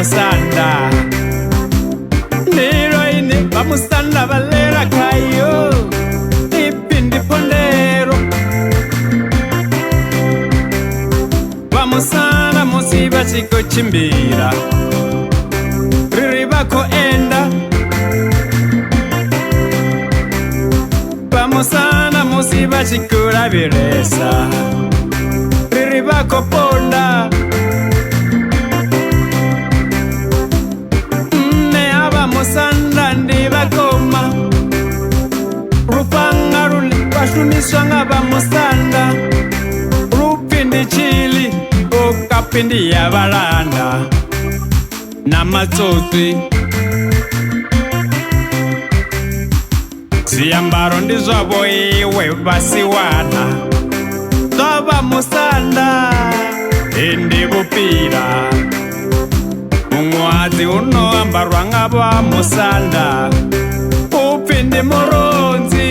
bamusanda ndiro ine bamusanda valera kayo ipindi pondero bamusanda musiba chiko chimbira riri bako enda bamusanda musiba chikura viresa riri bako ponda bamusanda ndibakoma rupanga ruli rwashumiswa nga bamusanda rupindi chili okapindi ya balanda na matsotsi ziyambaro ndizwavo iwe basiwana zwa bamusanda indibupira mungwadzi unoambarwa nga bamusanda upindi muronzi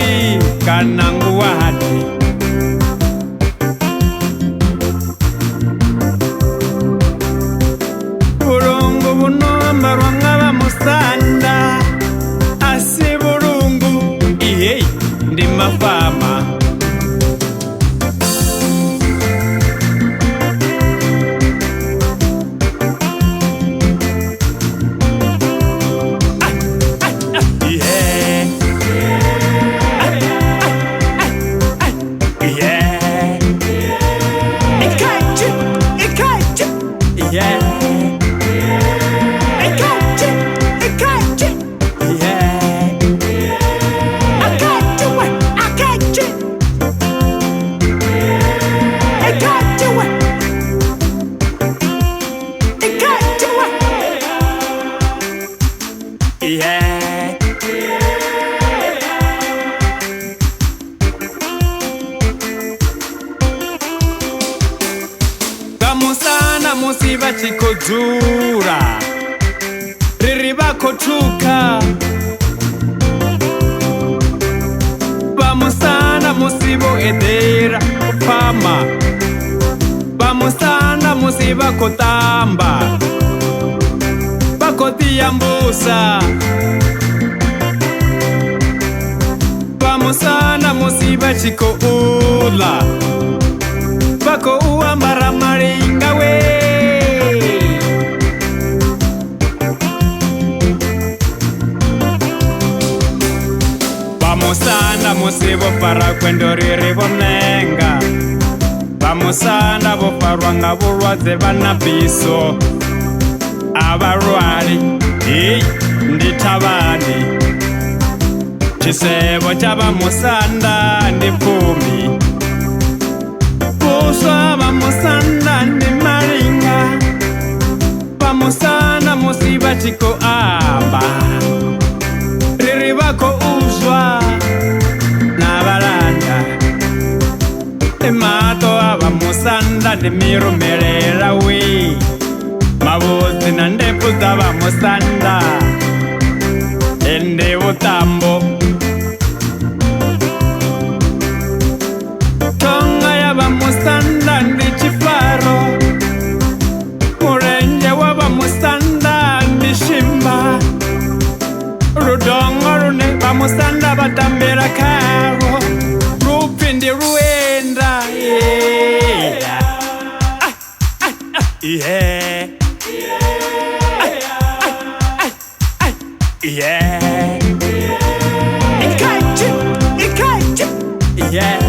kana nguwati bulungu bunoambarwa nga bamusanda asi bulungu ihei ndi mafama bamusanda musiba chikodzura riri bakotuka bamusanda musibo edera pama bamusanda musiba kotamba bakotiyambusa bamusanda musiba chikoula bako uambara maringa we bamusanda musibo para kwendo riri bonenga bamusanda boparwa nga bulwadze banabiso abarwali nditabani chisebo chabamusanda ndifumi buswa bamusanda ndi maringa bamusanda musiba chiko amba riri bako uzwa na balanda emato abamusanda ndi mirumerera we mabuzi na ndefu za bamusanda ende butambo bamusanda ndi chifaro murenje wa bamusanda ndi shimba rudongo rune bamusanda batambira karo rupindi ruenda yeah